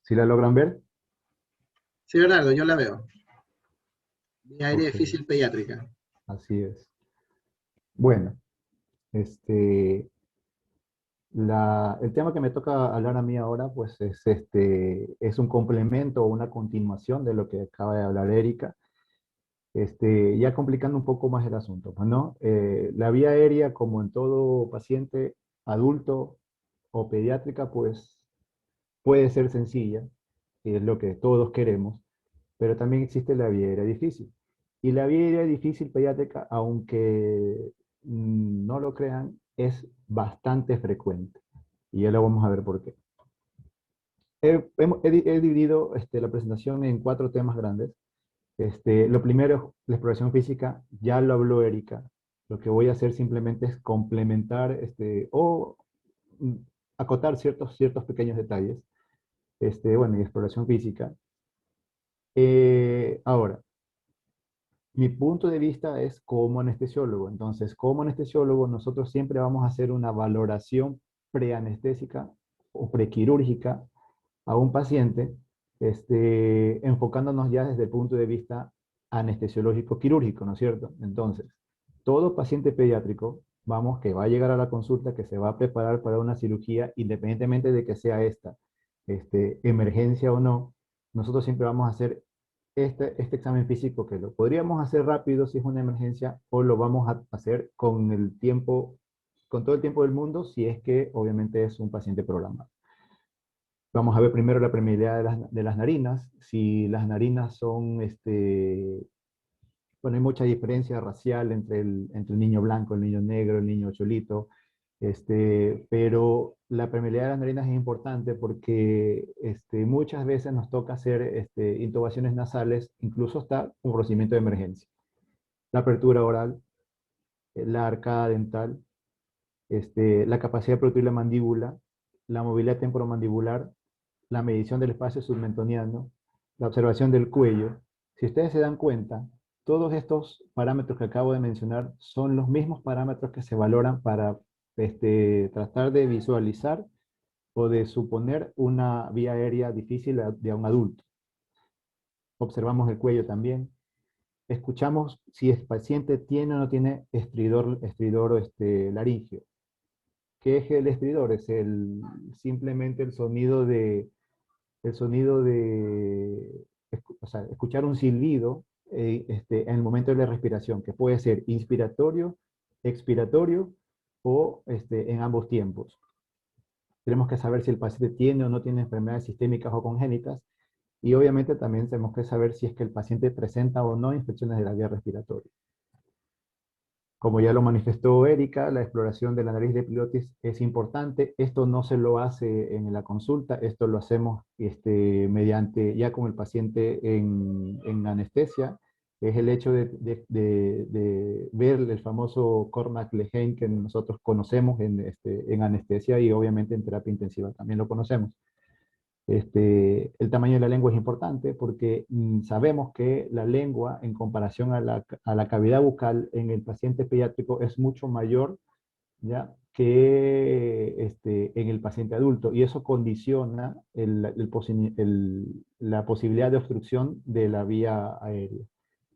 ¿Sí la logran ver? Sí, Bernardo, yo la veo. Vía aérea Ok, difícil pediátrica. así es. Bueno, este, el tema que me toca hablar a mí ahora, pues es un complemento o una continuación de lo que acaba de hablar Erika, ya complicando un poco más el asunto, pues, ¿no? La vía aérea, como en todo paciente adulto o pediátrica, pues puede ser sencilla, y es lo que todos queremos, pero también existe la vía aérea difícil. Y la vía aérea difícil pediátrica, aunque no lo crean, es bastante frecuente. Y ya lo vamos a ver por qué. He dividido la presentación en cuatro temas grandes. Lo primero, la exploración física, ya lo habló Erika. Lo que voy a hacer simplemente es complementar o mm, acotar ciertos pequeños detalles. Bueno, y exploración física. Ahora, mi punto de vista es como anestesiólogo. Entonces, como anestesiólogo, nosotros siempre vamos a hacer una valoración preanestésica o prequirúrgica a un paciente, enfocándonos ya desde el punto de vista anestesiológico quirúrgico, ¿no es cierto? Entonces, todo paciente pediátrico, vamos, que va a llegar a la consulta, que se va a preparar para una cirugía, independientemente de que sea esta, emergencia o no, nosotros siempre vamos a hacer este examen físico que lo podríamos hacer rápido si es una emergencia o lo vamos a hacer con el tiempo, con todo el tiempo del mundo si es que obviamente es un paciente programado. Vamos a ver primero la permeabilidad de las narinas. Si las narinas son, bueno, hay mucha diferencia racial entre el niño blanco, el niño negro, el niño cholito, pero la permeabilidad de las narinas es importante porque muchas veces nos toca hacer intubaciones nasales, incluso hasta un procedimiento de emergencia. La apertura oral, la arcada dental, la capacidad de producir la mandíbula, la movilidad temporomandibular, la medición del espacio submentoniano, la observación del cuello. Si ustedes se dan cuenta, todos estos parámetros que acabo de mencionar son los mismos parámetros que se valoran para tratar de visualizar o de suponer una vía aérea difícil de un adulto. Observamos el cuello también. Escuchamos si el paciente tiene o no tiene estridor laríngeo. ¿Qué es el estridor? Es simplemente o sea, escuchar un silbido en el momento de la respiración, que puede ser inspiratorio, expiratorio o en ambos tiempos. Tenemos que saber si el paciente tiene o no tiene enfermedades sistémicas o congénitas y obviamente también tenemos que saber si es que el paciente presenta o no infecciones de la vía respiratoria. Como ya lo manifestó Erika, la exploración de la nariz de epilotis es importante. Esto no se lo hace en la consulta, esto lo hacemos mediante ya con el paciente en anestesia. Es el hecho de ver el famoso Cormack-Lehane que nosotros conocemos en anestesia y obviamente en terapia intensiva también lo conocemos. El tamaño de la lengua es importante porque sabemos que la lengua en comparación a la cavidad bucal en el paciente pediátrico es mucho mayor, ¿ya?, que en el paciente adulto y eso condiciona la posibilidad de obstrucción de la vía aérea,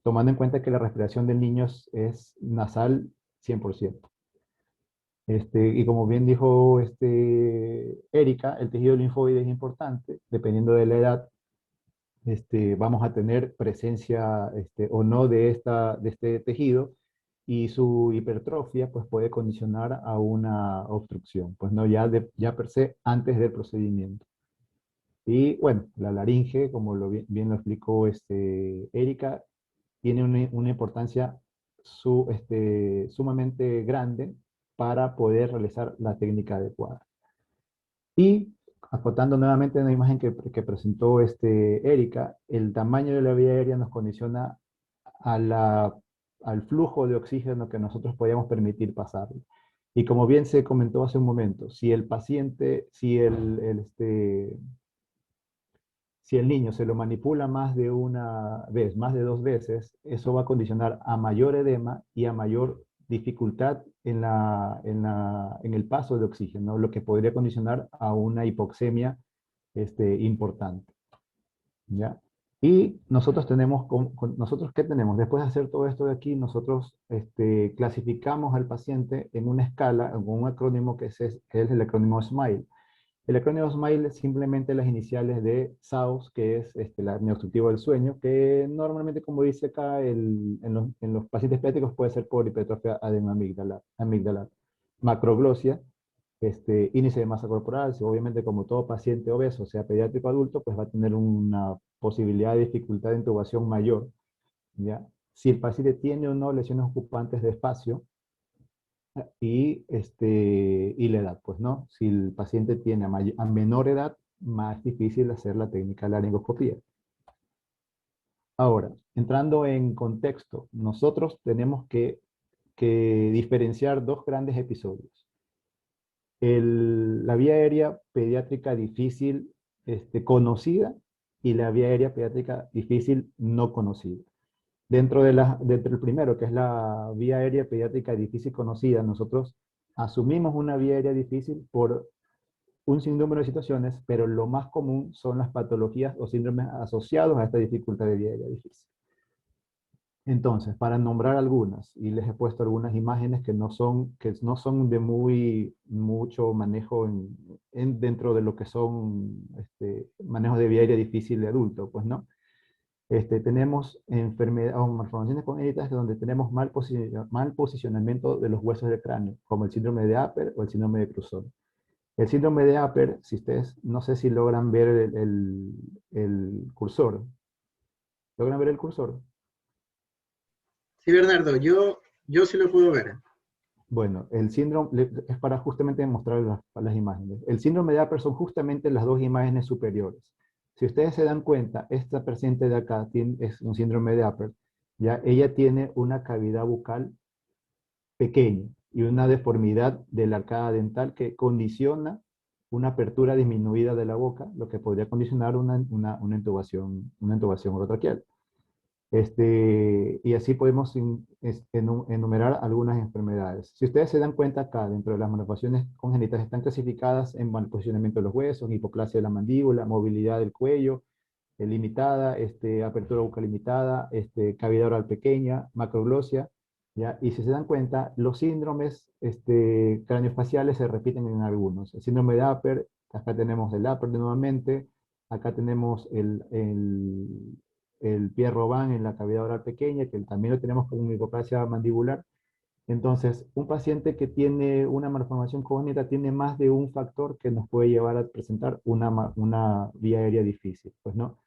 tomando en cuenta que la respiración del niño es nasal 100%. Y como bien dijo Erika, el tejido linfoide es importante, dependiendo de la edad, vamos a tener presencia o no de este tejido y su hipertrofia pues, puede condicionar a una obstrucción, pues no ya per se antes del procedimiento. Y bueno, la laringe, como bien lo explicó Erika, tiene una importancia sumamente grande para poder realizar la técnica adecuada. Y acotando nuevamente la imagen que presentó Erika, el tamaño de la vía aérea nos condiciona a al flujo de oxígeno que nosotros podíamos permitir pasar. Y como bien se comentó hace un momento, si el paciente, si el niño se lo manipula más de una vez, más de dos veces, eso va a condicionar a mayor edema y a mayor dificultad en el paso de oxígeno, lo que podría condicionar a una hipoxemia importante, ¿ya? Y nosotros tenemos, nosotros ¿qué tenemos? Después de hacer todo esto de aquí, nosotros clasificamos al paciente en una escala, en un acrónimo que es el acrónimo SMILE. El acrónimo SMILE es simplemente las iniciales de SAOS, que es el apnea obstructiva del sueño, que normalmente, como dice acá, en los pacientes pediátricos puede ser por hipertrofia amigdalar, macroglosia, índice de masa corporal. Si obviamente, como todo paciente obeso, sea pediátrico o adulto, pues va a tener una posibilidad de dificultad de intubación mayor, ¿ya? Si el paciente tiene o no lesiones ocupantes de espacio, y la edad, pues no. Si el paciente tiene a menor edad, más difícil hacer la técnica de laringoscopía. Ahora, entrando en contexto, nosotros tenemos que diferenciar dos grandes episodios. La vía aérea pediátrica difícil conocida y la vía aérea pediátrica difícil no conocida. Dentro del primero, que es la vía aérea pediátrica difícil conocida, nosotros asumimos una vía aérea difícil por un sinnúmero de situaciones, pero lo más común son las patologías o síndromes asociados a esta dificultad de vía aérea difícil. Entonces, para nombrar algunas, y les he puesto algunas imágenes que no son de mucho manejo dentro de lo que son manejos de vía aérea difícil de adulto, pues no. Tenemos enfermedades o malformaciones congénitas donde tenemos mal posicionamiento de los huesos del cráneo, como el síndrome de Upper o el síndrome de Cruzón. El síndrome de Upper, si ustedes, no sé si logran ver el cursor. ¿Logran ver el cursor? Sí, Bernardo, yo sí lo puedo ver. Bueno, el síndrome es para justamente mostrar las imágenes. El síndrome de Upper son justamente las dos imágenes superiores. Si ustedes se dan cuenta, esta paciente de acá es un síndrome de Upper. Ya ella tiene una cavidad bucal pequeña y una deformidad de la arcada dental que condiciona una apertura disminuida de la boca, lo que podría condicionar una intubación orotraqueal. Y así podemos enumerar algunas enfermedades. Si ustedes se dan cuenta acá, dentro de las malformaciones congénitas están clasificadas en mal posicionamiento de los huesos, hipoplasia de la mandíbula, movilidad del cuello limitada, apertura bucal limitada, cavidad oral pequeña, macroglosia, ¿ya? Y si se dan cuenta, los síndromes craneofaciales se repiten en algunos. El síndrome de Upper, acá tenemos el Upper nuevamente, acá tenemos el Pierre-Robin en la cavidad oral pequeña, que también lo tenemos como hipoplasia mandibular. Entonces, un paciente que tiene una malformación congénita tiene más de un factor que nos puede llevar a presentar una vía aérea difícil, pues no.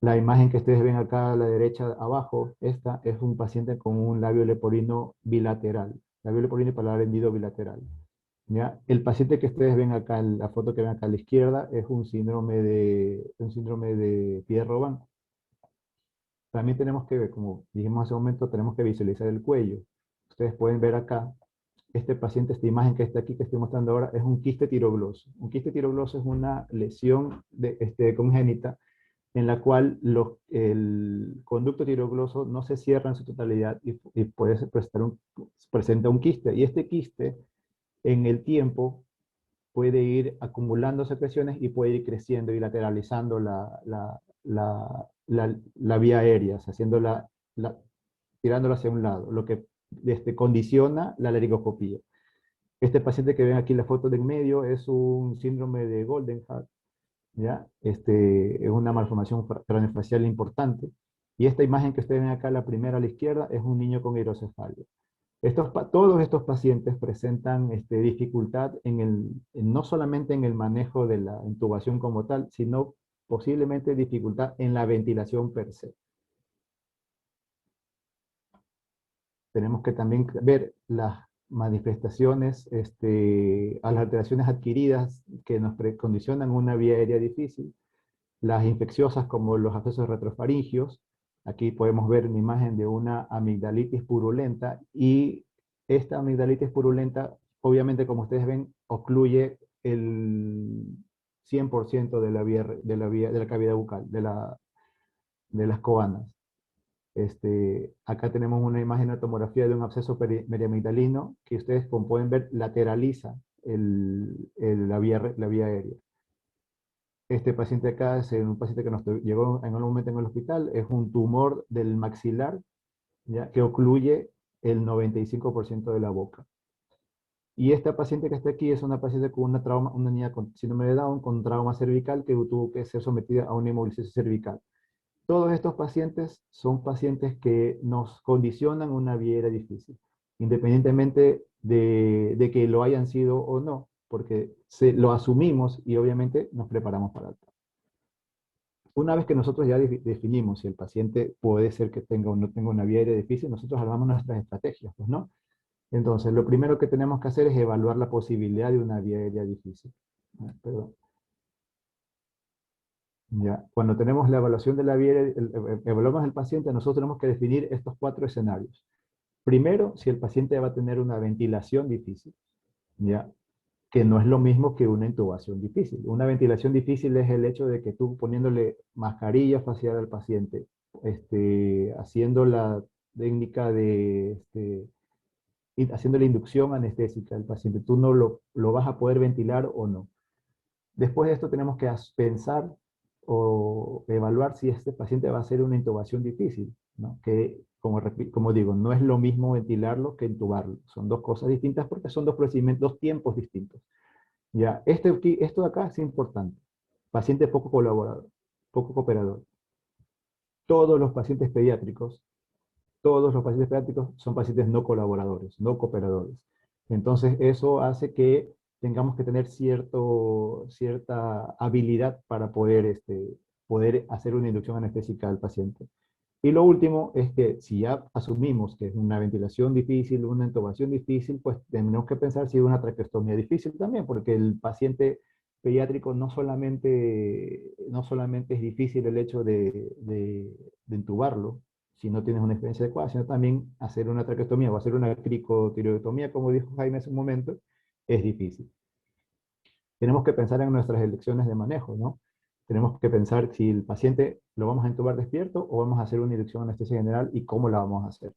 La imagen que ustedes ven acá a la derecha abajo, esta es un paciente con un labio leporino bilateral, labio leporino y paladar hendido bilateral. ¿Ya? El paciente que ustedes ven acá, en la foto que ven acá a la izquierda, es un síndrome de Pierre-Robin. También tenemos que ver, como dijimos hace un momento, tenemos que visualizar el cuello. Ustedes pueden ver acá, este paciente, esta imagen que está aquí, que estoy mostrando ahora, es un quiste tirogloso. Un quiste tirogloso es una lesión congénita en la cual el conducto tirogloso no se cierra en su totalidad y puede presenta un quiste. Y este quiste, en el tiempo, puede ir acumulando secreciones y puede ir creciendo y lateralizando la vía aérea, tirándola hacia un lado, lo que condiciona la laringoscopía. Este paciente que ven aquí en la foto de en medio es un síndrome de Goldenhar, ¿ya? Es una malformación craneofacial importante. Y esta imagen que ustedes ven acá, la primera a la izquierda, es un niño con hidrocefalia. Todos estos pacientes presentan dificultad no solamente en el manejo de la intubación como tal, sino posiblemente dificultad en la ventilación per se. Tenemos que también ver las manifestaciones, a las alteraciones adquiridas que nos condicionan una vía aérea difícil, las infecciosas como los abscesos retrofaringios. Aquí podemos ver una imagen de una amigdalitis purulenta y esta amigdalitis purulenta, obviamente como ustedes ven, ocluye el 100% de la cavidad bucal, de las coanas. Acá tenemos una imagen de tomografía de un absceso periamigdalino que ustedes, como pueden ver, lateraliza la vía aérea. Este paciente acá es un paciente que nos llegó en un momento en el hospital, es un tumor del maxilar, ¿ya? Que ocluye el 95% de la boca. Y esta paciente que está aquí es una paciente con una trauma, una niña con síndrome de Down, con trauma cervical, que tuvo que ser sometida a una inmovilización cervical. Todos estos pacientes son pacientes que nos condicionan una vía aérea difícil, independientemente de que lo hayan sido o no, porque lo asumimos y obviamente nos preparamos para el. Una vez que nosotros ya definimos si el paciente puede ser que tenga o no tenga una vía aérea difícil, nosotros armamos nuestras estrategias, pues, ¿no? Entonces, lo primero que tenemos que hacer es evaluar la posibilidad de una vía aérea difícil. Perdón. Ya. Cuando tenemos la evaluación de la vía aérea, evaluamos el paciente, nosotros tenemos que definir estos 4 escenarios. Primero, si el paciente va a tener una ventilación difícil, ¿ya? Que no es lo mismo que una intubación difícil. Una ventilación difícil es el hecho de que tú poniéndole mascarilla facial al paciente, haciendo la técnica de, haciendo la inducción anestésica al paciente, tú no lo vas a poder ventilar o no. Después de esto tenemos que pensar o evaluar si este paciente va a hacer una intubación difícil, ¿no? Que, como digo, no es lo mismo ventilarlo que intubarlo. Son dos cosas distintas porque son dos procedimientos, dos tiempos distintos. Ya, esto de acá es importante. Paciente poco colaborador, poco cooperador. Todos los pacientes pediátricos, todos los pacientes pediátricos son pacientes no colaboradores, no cooperadores. Entonces, eso hace que tengamos que tener cierta habilidad para poder hacer una inducción anestésica al paciente. Y lo último es que si ya asumimos que es una ventilación difícil, una intubación difícil, pues tenemos que pensar si es una traqueostomía difícil también, porque el paciente pediátrico no solamente es difícil el hecho de intubarlo, si no tienes una experiencia adecuada, sino también hacer una traqueostomía o hacer una cricotireotomía, como dijo Jaime hace un momento, es difícil. Tenemos que pensar en nuestras elecciones de manejo, ¿no? Tenemos que pensar si el paciente lo vamos a intubar despierto o vamos a hacer una inducción anestesia general y cómo la vamos a hacer.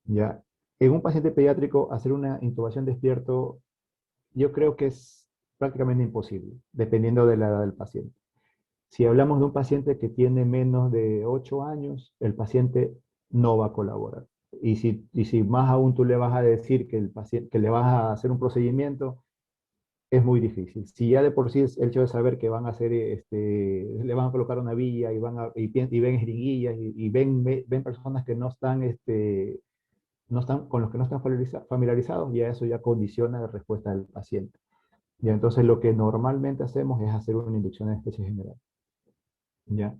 ¿Ya? En un paciente pediátrico, hacer una intubación despierto, yo creo que es prácticamente imposible, dependiendo de la edad del paciente. Si hablamos de un paciente que tiene menos de 8 años, el paciente no va a colaborar. Y si más aún tú le vas a decir que, el paciente, que le vas a hacer un procedimiento, es muy difícil. Si ya de por sí es el hecho de saber que van a hacer, le van a colocar una villa y ven jeringuillas y ven personas que no están, con los que no están familiarizados, ya eso ya condiciona la respuesta del paciente. Y entonces lo que normalmente hacemos es hacer una inducción de anestesia general. ¿Ya?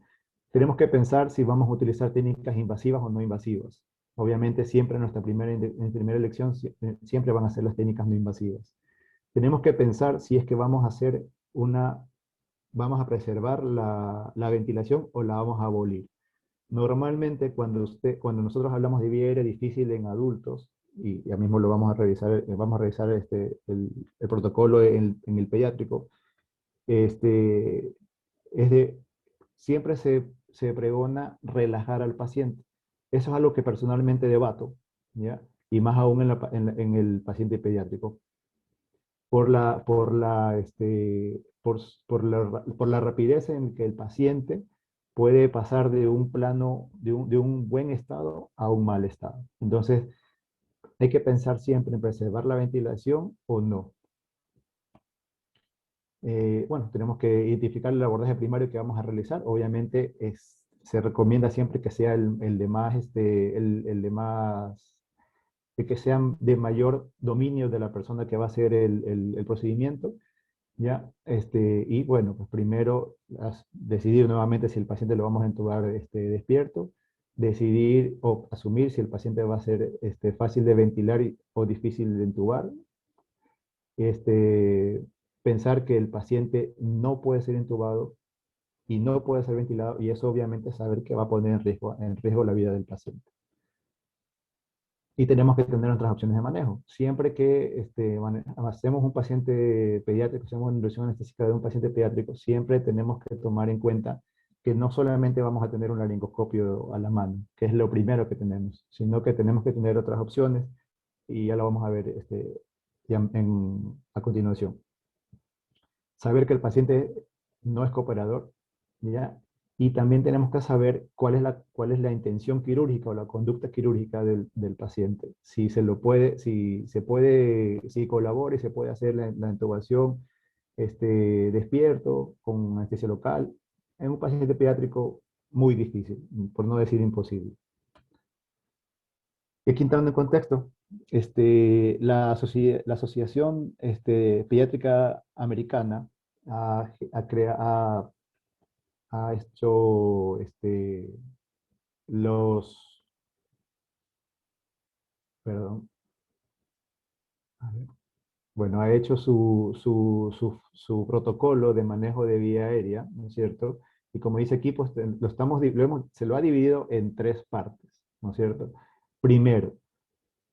Tenemos que pensar si vamos a utilizar técnicas invasivas o no invasivas. Obviamente siempre en primera elección siempre van a ser las técnicas no invasivas. Tenemos que pensar si es que vamos a preservar la ventilación o la vamos a abolir. Normalmente cuando nosotros hablamos de vía aérea difícil en adultos, y ya mismo lo vamos a revisar el protocolo en el pediátrico, este, es de, siempre se pregona relajar al paciente. Eso es algo que personalmente debato, ¿ya? Y más aún en el paciente pediátrico por la rapidez en que el paciente puede pasar de un plano, de un buen estado a un mal estado. Entonces, hay que pensar siempre en preservar la ventilación o no. Bueno, tenemos que identificar el abordaje primario que vamos a realizar. Obviamente, se recomienda siempre que sea el de más, el de más de que sean de mayor dominio de la persona que va a hacer el procedimiento. ¿Ya? Y bueno, pues primero decidir nuevamente si el paciente lo vamos a intubar despierto, decidir o asumir si el paciente va a ser fácil de ventilar o difícil de intubar, este, pensar que el paciente no puede ser intubado y no puede ser ventilado, y eso obviamente saber que va a poner en riesgo la vida del paciente. Y tenemos que tener otras opciones de manejo. Siempre que hacemos un paciente pediátrico, hacemos una inducción anestésica de un paciente pediátrico, siempre tenemos que tomar en cuenta que no solamente vamos a tener un laringoscopio a la mano, que es lo primero que tenemos, sino que tenemos que tener otras opciones y ya lo vamos a ver ya a continuación. Saber que el paciente no es cooperador, ¿ya? Y también tenemos que saber cuál es la intención quirúrgica o la conducta quirúrgica del paciente. Si se lo puede, si se puede, si colabora y se puede hacer la intubación despierto, con anestesia local. En un paciente pediátrico, muy difícil, por no decir imposible. Y aquí entrando en contexto, la Asociación Pediátrica Americana ha hecho los, perdón, a ver, bueno, ha hecho su protocolo de manejo de vía aérea, ¿no es cierto? Y como dice aquí, pues se lo ha dividido en tres partes, ¿no es cierto? Primero,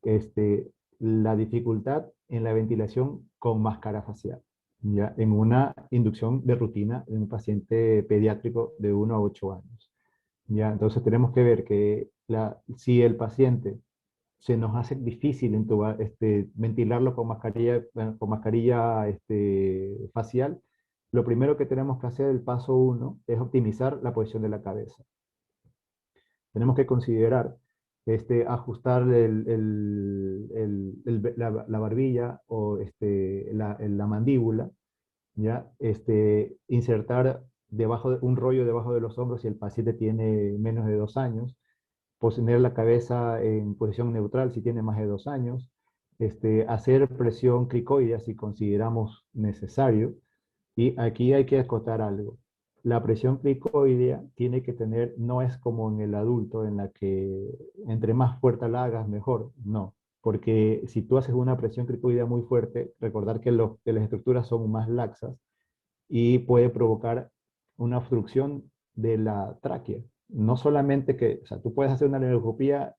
este, la dificultad en la ventilación con máscara facial, ¿ya? En una inducción de rutina en un paciente pediátrico de 1 a 8 años, ¿ya? Entonces tenemos que ver que si el paciente se nos hace difícil ventilarlo con mascarilla facial, lo primero que tenemos que hacer, el paso uno, es optimizar la posición de la cabeza. Tenemos que considerar ajustar la barbilla o la mandíbula, ¿ya? Insertar un rollo debajo de los hombros si el paciente tiene menos de 2 años, poner la cabeza en posición neutral si tiene más de 2 años, hacer presión cricoidea si consideramos necesario. Y aquí hay que acotar algo. La presión cricoidea tiene que tener, no es como en el adulto, en la que entre más fuerte la hagas, mejor. No, porque si tú haces una presión cricoidea muy fuerte, recordar que las estructuras son más laxas y puede provocar una obstrucción de la tráquea. No solamente que, o sea, tú puedes hacer una laringoscopía,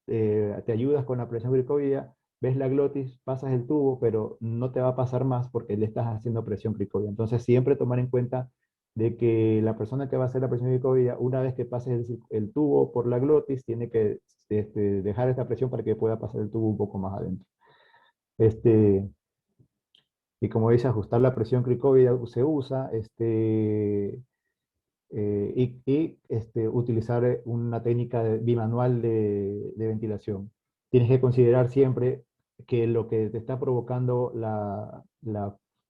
te ayudas con la presión cricoidea, ves la glotis, pasas el tubo, pero no te va a pasar más porque le estás haciendo presión cricoidea. Entonces, siempre tomar en cuenta de que la persona que va a hacer la presión cricoidea, una vez que pases el tubo por la glotis, tiene que dejar esta presión para que pueda pasar el tubo un poco más adentro. Este, y como dice, ajustar la presión cricoidea se usa, utilizar una técnica bimanual de ventilación. Tienes que considerar siempre que lo que te está provocando la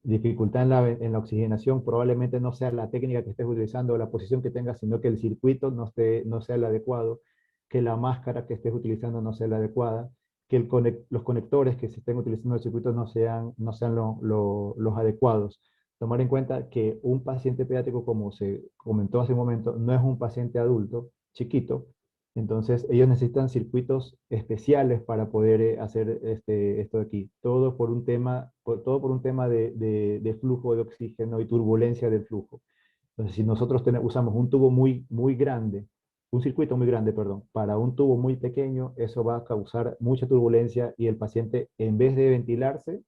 dificultad en la oxigenación probablemente no sea la técnica que estés utilizando o la posición que tengas, sino que el circuito no sea el adecuado, que la máscara que estés utilizando no sea la adecuada, que los conectores que se estén utilizando en el circuito no sean los adecuados. Tomar en cuenta que un paciente pediátrico, como se comentó hace un momento, no es un paciente adulto chiquito, entonces ellos necesitan circuitos especiales para poder hacer esto de aquí. Todo por un tema de flujo de oxígeno y turbulencia del flujo. Entonces, si nosotros usamos un tubo muy grande, un circuito muy grande, perdón, para un tubo muy pequeño, eso va a causar mucha turbulencia y el paciente, en vez de ventilarse,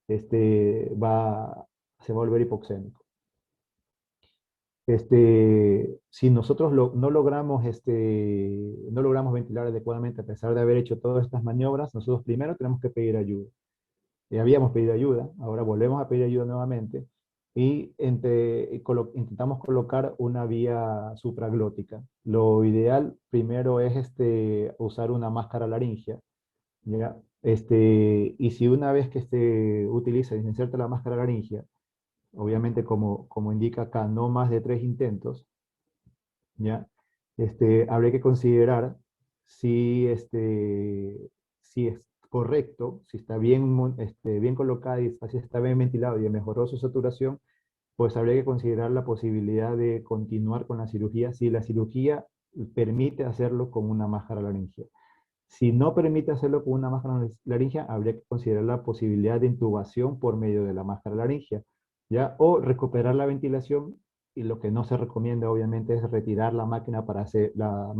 este, va, se va a volver hipoxémico. Si nosotros no logramos ventilar adecuadamente a pesar de haber hecho todas estas maniobras, nosotros primero tenemos que pedir ayuda. Ya habíamos pedido ayuda, ahora volvemos a pedir ayuda nuevamente y intentamos colocar una vía supraglótica. Lo ideal primero es usar una máscara laringea, ¿ya? Y si una vez que se utiliza y se inserta la máscara laringea, obviamente como indica acá, no más de 3 intentos, ¿ya? Habría que considerar si es correcto, si está bien colocada y si está bien ventilado y mejoró su saturación, pues habría que considerar la posibilidad de continuar con la cirugía si la cirugía permite hacerlo con una máscara laringea. Si no permite hacerlo con una máscara laringea, habría que considerar la posibilidad de intubación por medio de la máscara laringea, ¿ya? O recuperar la ventilación, y lo que no se recomienda obviamente es retirar la máscara para hacer la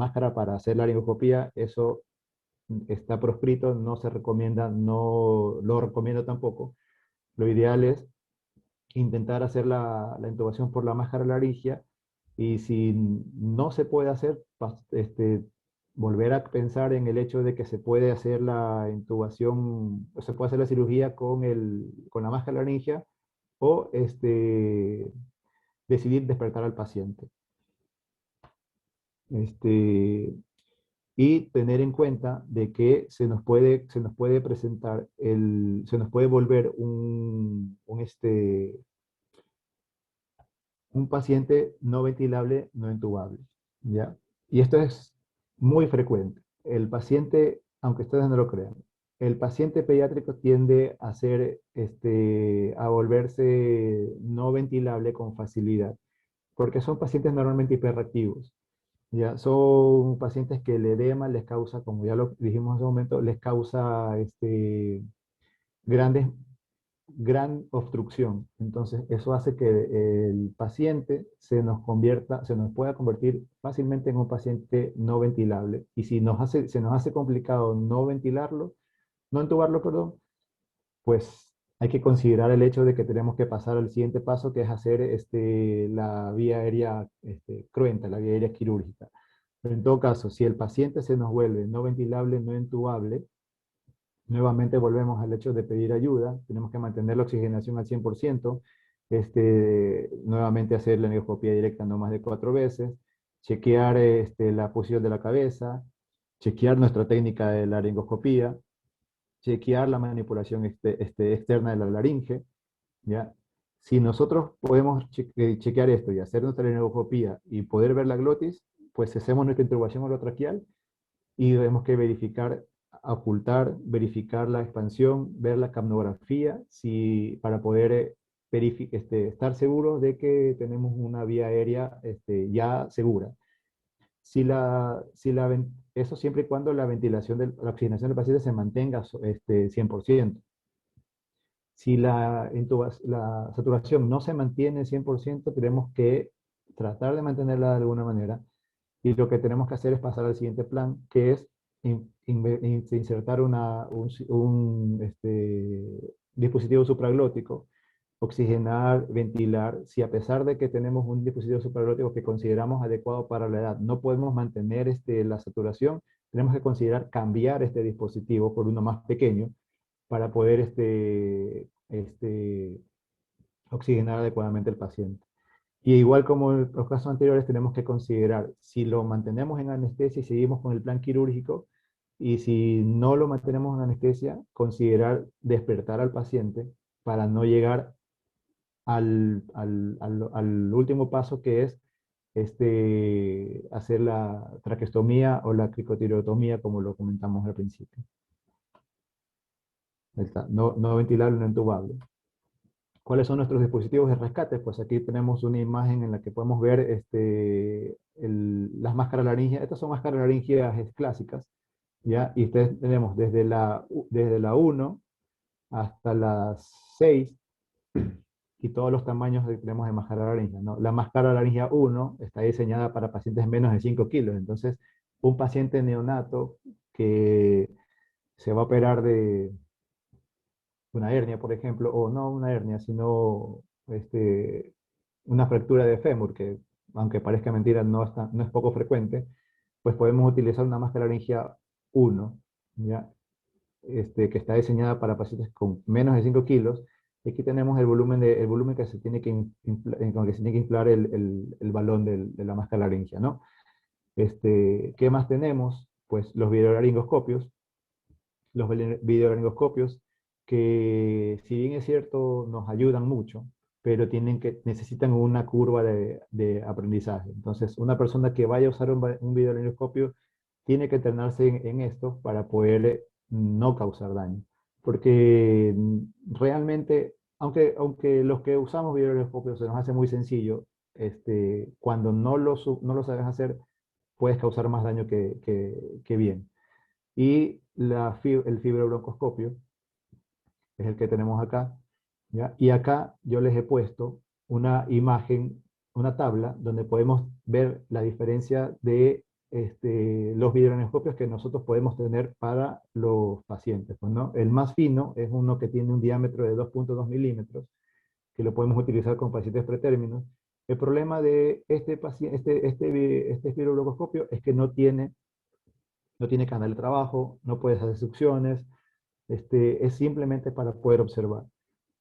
laringoscopía. Eso está proscrito, no se recomienda, no lo recomiendo tampoco. Lo ideal es intentar hacer la intubación por la máscara laringea y si no se puede hacer, volver a pensar en el hecho de que se puede hacer la intubación, o se puede hacer la cirugía con la máscara laringea o decidir despertar al paciente. Este, y tener en cuenta de que se nos puede presentar, se nos puede volver un paciente no ventilable, no entubable, ¿ya? Y esto es muy frecuente. El paciente, aunque ustedes no lo crean, el paciente pediátrico tiende a a volverse no ventilable con facilidad, porque son pacientes normalmente hiperactivos. Ya, son pacientes que el edema les causa, como ya lo dijimos hace un momento, les causa grandes gran obstrucción. Entonces, eso hace que el paciente se nos pueda convertir fácilmente en un paciente no ventilable. Y si se nos hace complicado no ventilarlo, no entubarlo, perdón, pues hay que considerar el hecho de que tenemos que pasar al siguiente paso, que es hacer la vía aérea cruenta, la vía aérea quirúrgica. Pero en todo caso, si el paciente se nos vuelve no ventilable, no entubable, nuevamente volvemos al hecho de pedir ayuda, tenemos que mantener la oxigenación al 100%, nuevamente hacer la endoscopia directa no más de 4 veces, chequear la posición de la cabeza, chequear nuestra técnica de laringoscopía, chequear la manipulación externa de la laringe, ¿ya? Si nosotros podemos chequear esto y hacer nuestra laringoscopía y poder ver la glotis, pues hacemos nuestra intubación orotraqueal y tenemos que verificar, ocultar, verificar la expansión, ver la capnografía, para poder estar seguros de que tenemos una vía aérea ya segura. Eso siempre y cuando la ventilación, la oxigenación del paciente se mantenga 100%. Si la saturación no se mantiene 100%, tenemos que tratar de mantenerla de alguna manera. Y lo que tenemos que hacer es pasar al siguiente plan, que es insertar un dispositivo supraglótico, oxigenar, ventilar. Si a pesar de que tenemos un dispositivo supraglótico que consideramos adecuado para la edad, no podemos mantener la saturación, tenemos que considerar cambiar este dispositivo por uno más pequeño para poder oxigenar adecuadamente el paciente. Y igual como en los casos anteriores, tenemos que considerar si lo mantenemos en anestesia y seguimos con el plan quirúrgico, y si no lo mantenemos en anestesia, considerar despertar al paciente para no llegar al último paso, que es hacer la traqueostomía o la cricotireotomía, como lo comentamos al principio. Ahí está, no ventilable, no entubable. ¿Cuáles son nuestros dispositivos de rescate? Pues aquí tenemos una imagen en la que podemos ver las máscaras laringeas. Estas son máscaras laringeas clásicas, ¿ya? Y tenemos desde la 1 hasta las 6 y todos los tamaños que tenemos de máscara laringea, ¿no? La máscara laringea 1 está diseñada para pacientes menos de 5 kilos. Entonces, un paciente neonato que se va a operar de una hernia, por ejemplo, o no una hernia, sino una fractura de fémur, que aunque parezca mentira, no es poco frecuente, pues podemos utilizar una máscara laringea 1, ¿ya? Que está diseñada para pacientes con menos de 5 kilos. Y aquí tenemos el volumen que se tiene con que se tiene que inflar el balón de la máscara laringea, ¿no? ¿Qué más tenemos? Pues los videolaringoscopios, videolaringoscopios que, si bien es cierto, nos ayudan mucho, pero necesitan una curva de aprendizaje. Entonces, una persona que vaya a usar un videolaringoscopio tiene que entrenarse en esto para poder no causar daño. Porque realmente, aunque los que usamos videolaringoscopios se nos hace muy sencillo, cuando no lo sabes hacer, puedes causar más daño que bien. Y el fibrobroncoscopio es el que tenemos acá, ¿ya? Y acá yo les he puesto una imagen, una tabla, donde podemos ver la diferencia de los videonoscopios que nosotros podemos tener para los pacientes, pues, ¿no? El más fino es uno que tiene un diámetro de 2.2 milímetros, que lo podemos utilizar con pacientes pretérminos. El problema de este fibrobroncoscopio es que no tiene canal de trabajo, no puedes hacer succiones, es simplemente para poder observar.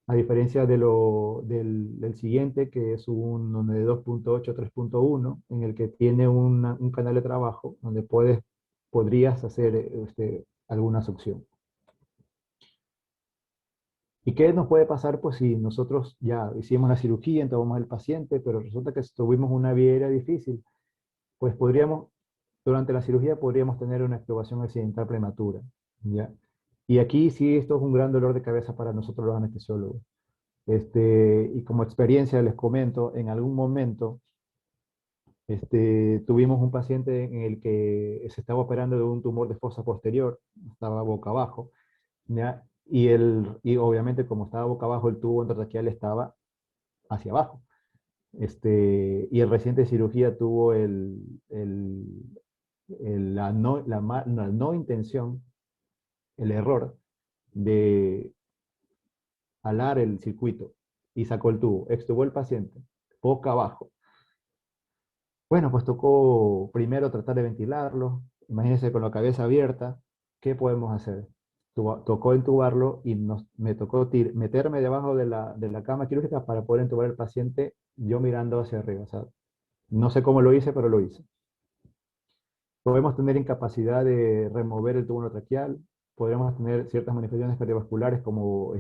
A diferencia del siguiente, que es un de 2.8 a 3.1, en el que tiene un canal de trabajo donde podrías hacer alguna succión. ¿Y qué nos puede pasar? Pues si nosotros ya hicimos la cirugía, entubamos al paciente, pero resulta que tuvimos una vía aérea difícil, pues durante la cirugía podríamos tener una extubación accidental prematura, ¿ya? Y aquí sí, esto es un gran dolor de cabeza para nosotros los anestesiólogos. Y como experiencia les comento, en algún momento tuvimos un paciente en el que se estaba operando de un tumor de fosa posterior, estaba boca abajo, ¿ya? Y obviamente como estaba boca abajo, el tubo endotraqueal estaba hacia abajo. Y el reciente cirugía tuvo la no intención, el error de alar el circuito y sacó el tubo, extubó el paciente, boca abajo. Bueno, pues tocó primero tratar de ventilarlo. Imagínense con la cabeza abierta, ¿qué podemos hacer? Tocó entubarlo y me tocó meterme debajo de la cama quirúrgica para poder entubar al paciente, yo mirando hacia arriba. O sea, no sé cómo lo hice, pero lo hice. Podemos tener incapacidad de remover el tubo traqueal, podemos tener ciertas manifestaciones cardiovasculares como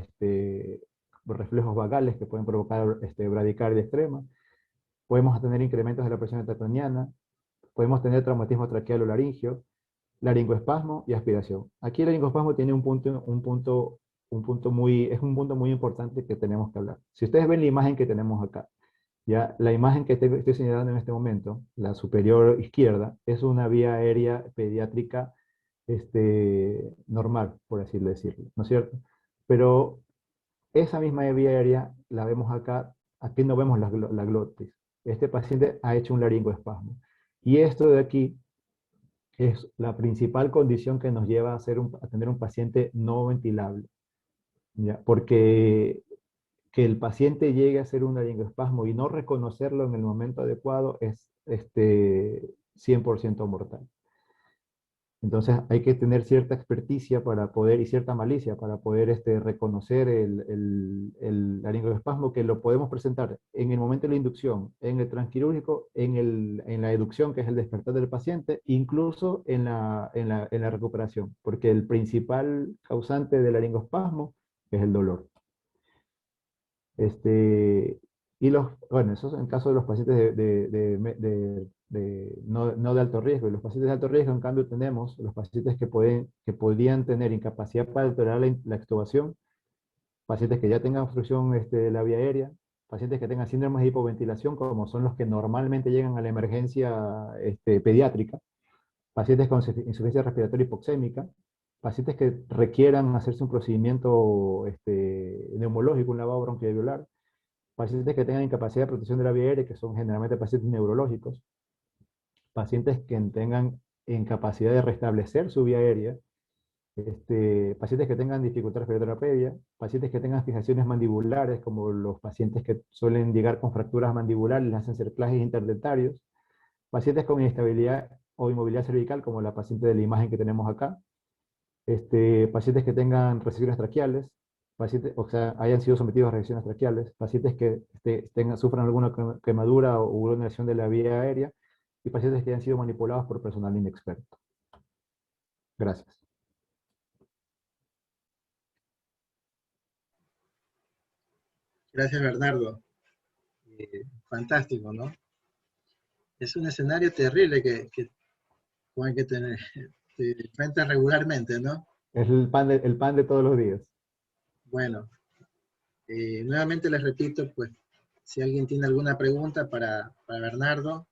reflejos vagales que pueden provocar bradicardia extrema, podemos tener incrementos de la presión intracraniana, podemos tener traumatismo traqueal o laringio, laringoespasmo y aspiración. Aquí el laringoespasmo tiene es un punto muy importante que tenemos que hablar. Si ustedes ven la imagen que tenemos acá, ya la imagen que estoy señalando en este momento, la superior izquierda, es una vía aérea pediátrica normal, por así decirlo, ¿no es cierto? Pero esa misma vía aérea la vemos acá, aquí no vemos la glotis. Este paciente ha hecho un laringoespasmo. Y esto de aquí es la principal condición que nos lleva a tener un paciente no ventilable, ¿ya? Porque que el paciente llegue a hacer un laringoespasmo y no reconocerlo en el momento adecuado es 100% mortal. Entonces hay que tener cierta experticia para poder, y cierta malicia para poder reconocer el laringoespasmo, que lo podemos presentar en el momento de la inducción, en el transquirúrgico, en la educción, que es el despertar del paciente, incluso en la recuperación, porque el principal causante del laringoespasmo es el dolor. Bueno, eso es en caso de los pacientes no de alto riesgo. Y los pacientes de alto riesgo, en cambio, tenemos los pacientes que podrían tener incapacidad para tolerar la extubación, pacientes que ya tengan obstrucción de la vía aérea, pacientes que tengan síndromes de hipoventilación, como son los que normalmente llegan a la emergencia pediátrica, pacientes con insuficiencia respiratoria hipoxémica, pacientes que requieran hacerse un procedimiento neumológico, un lavado bronquialveolar, pacientes que tengan incapacidad de protección de la vía aérea, que son generalmente pacientes neurológicos, pacientes que tengan incapacidad de restablecer su vía aérea, pacientes que tengan dificultad respiratoria, pacientes que tengan fijaciones mandibulares, como los pacientes que suelen llegar con fracturas mandibulares, les hacen cerclajes interdentarios, pacientes con inestabilidad o inmovilidad cervical, como la paciente de la imagen que tenemos acá, pacientes que tengan resesiones traqueales, pacientes, o sea, hayan sido sometidos a resesiones traqueales, pacientes que sufran alguna quemadura o una lesión de la vía aérea, y pacientes que hayan sido manipulados por personal inexperto. Gracias. Gracias, Bernardo. Fantástico, ¿no? Es un escenario terrible con el que te enfrentas regularmente, ¿no? Es el pan de todos los días. Bueno, nuevamente les repito, pues, si alguien tiene alguna pregunta para Bernardo,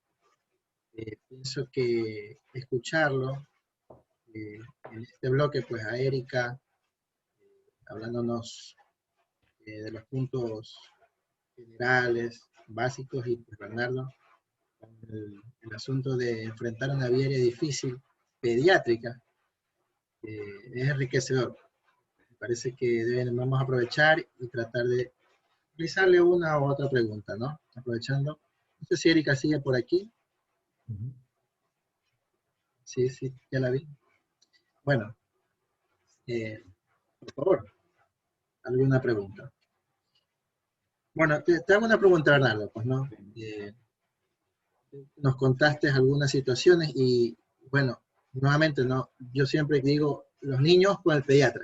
pienso que escucharlo en este bloque, pues a Erika, hablándonos de los puntos generales, básicos, y pues Bernardo, con el asunto de enfrentar una vía aérea difícil, pediátrica, es enriquecedor. Me parece que vamos a aprovechar y tratar de realizarle una u otra pregunta, ¿no? Aprovechando. No sé si Erika sigue por aquí. Ujú. Sí, sí, ya la vi. Bueno, por favor, alguna pregunta. Bueno, te hago una pregunta, Bernardo, pues, ¿no? Nos contaste algunas situaciones y, bueno, nuevamente, ¿no? Yo siempre digo, los niños con el pediatra.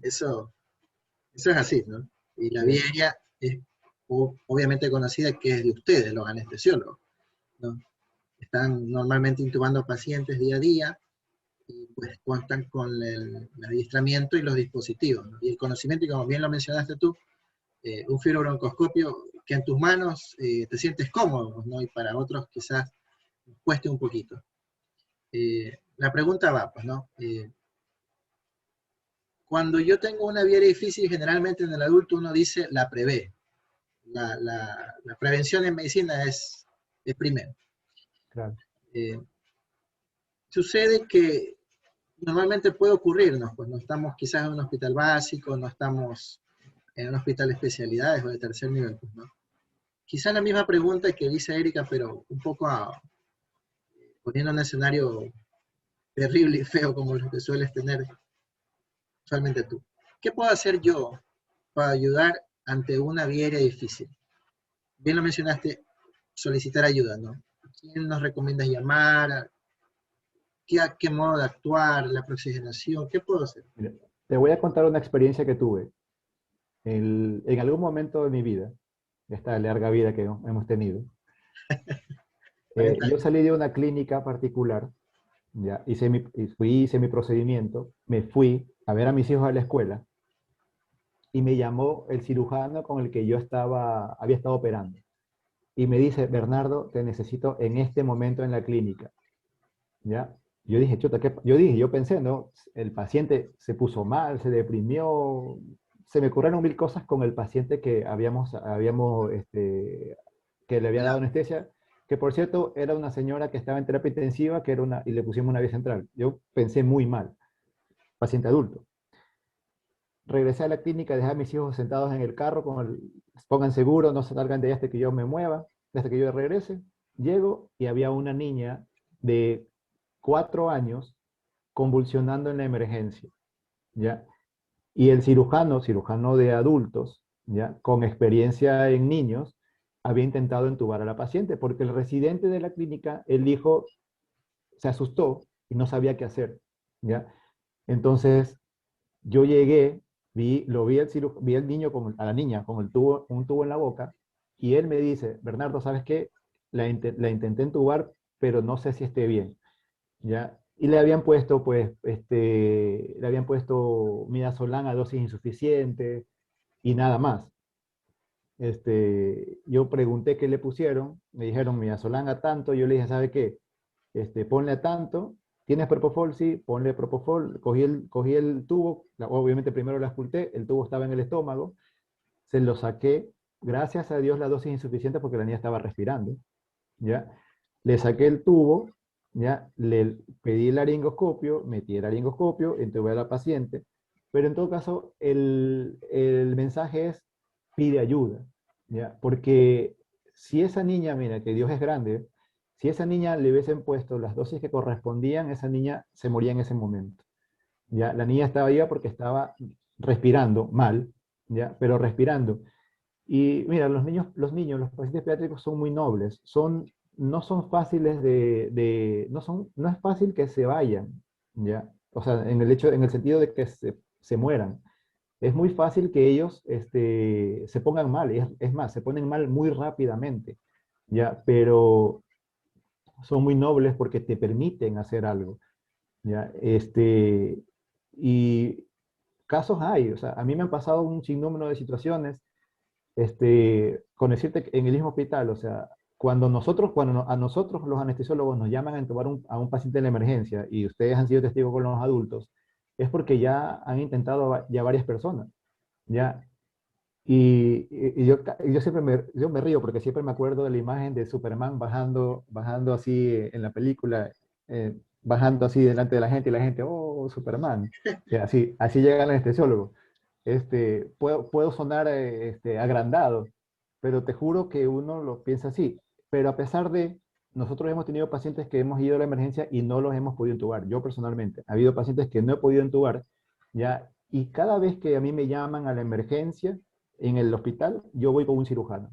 Eso, eso es así, ¿no? Y la vía Sí, aérea es obviamente conocida que es de ustedes, los anestesiólogos, ¿no? Están normalmente intubando pacientes día a día y pues cuentan con el adiestramiento y los dispositivos, ¿no? Y el conocimiento, y como bien lo mencionaste tú, un fibrobroncoscopio que en tus manos te sientes cómodo, ¿no? Y para otros quizás cueste un poquito. La pregunta va, pues, ¿no? Cuando yo tengo una vía difícil, generalmente en el adulto uno dice la prevé. La prevención en medicina es primero. claro. Eh, Sucede que normalmente puede ocurrirnos, pues no estamos quizás en un hospital básico, no estamos en un hospital de especialidades o de tercer nivel, pues, ¿no? Quizás la misma pregunta que dice Erika, pero un poco poniendo un escenario terrible y feo como lo que sueles tener usualmente tú. ¿Qué puedo hacer yo para ayudar ante una viaria difícil? Bien lo mencionaste, solicitar ayuda, ¿no? ¿A quién nos recomiendas llamar? ¿Qué modo de actuar? ¿La oxigenación? ¿Qué puedo hacer? Mira, te voy a contar una experiencia que tuve. En algún momento de mi vida, esta larga vida que hemos tenido, 40 yo años. salí de una clínica particular, ya, hice mi procedimiento, me fui a ver a mis hijos a la escuela y me llamó el cirujano con el que había estado operando. Y me dice, Bernardo, te necesito en este momento en la clínica. ¿Ya? Yo dije, chuta, yo pensé, ¿no? El paciente se puso mal, se deprimió, se me ocurrieron mil cosas con el paciente que que le había dado Cuidado. anestesia, que por cierto era una señora que estaba en terapia intensiva, y le pusimos una vía central. Yo pensé muy mal, paciente adulto. Regresé a la clínica, dejé a mis hijos sentados en el carro, pongan seguro, no se salgan de ahí hasta que yo me mueva, hasta que yo regrese. Llego y había una niña de 4 años convulsionando en la emergencia, ¿ya? Y el cirujano de adultos, ¿ya? Con experiencia en niños, había intentado entubar a la paciente, porque el residente de la clínica, el hijo, se asustó y no sabía qué hacer, ¿ya? Entonces, yo llegué, vi al niño, a la niña con un tubo en la boca, y él me dice, Bernardo, ¿sabes qué? La intenté entubar, pero no sé si esté bien. ¿Ya? Y le habían puesto, pues, le habían puesto midazolam a dosis insuficiente y nada más. Yo pregunté qué le pusieron, me dijeron midazolam a tanto, yo le dije, ¿sabe qué? Ponle a tanto, ¿tienes propofol? Sí, ponle propofol, cogí el tubo, obviamente primero la oculté, el tubo estaba en el estómago, se lo saqué, gracias a Dios la dosis insuficiente porque la niña estaba respirando, ¿ya? Le saqué el tubo, ¿ya? Le pedí el laringoscopio, metí el laringoscopio, entubé a la paciente, pero en todo caso el mensaje es pide ayuda, ¿ya? Porque si esa niña, mira, que Dios es grande, si esa niña le hubiesen puesto las dosis que correspondían, esa niña se moría en ese momento, ¿ya? La niña estaba viva porque estaba respirando mal, ¿ya? Pero respirando. Y mira, los pacientes pediátricos son muy nobles, no son fáciles no es fácil que se vayan, ¿ya? O sea, en el sentido de que se mueran. Es muy fácil que ellos se pongan mal, es más, se ponen mal muy rápidamente, ¿ya? Pero son muy nobles porque te permiten hacer algo, ¿ya? Y casos hay, o sea, a mí me han pasado un sinnúmero de situaciones con decirte que en el mismo hospital, o sea, a nosotros los anestesiólogos nos llaman a entubar a un paciente en la emergencia y ustedes han sido testigos con los adultos, es porque ya han intentado ya varias personas, ¿ya? Yo me río porque siempre me acuerdo de la imagen de Superman bajando así en la película, bajando así delante de la gente y la gente, oh, Superman. Y así llega el anestesiólogo. Puedo sonar agrandado, pero te juro que uno lo piensa así. Pero a pesar de, nosotros hemos tenido pacientes que hemos ido a la emergencia y no los hemos podido entubar. Yo personalmente, ha habido pacientes que no he podido entubar, ¿ya? Y cada vez que a mí me llaman a la emergencia, en el hospital, yo voy con un cirujano.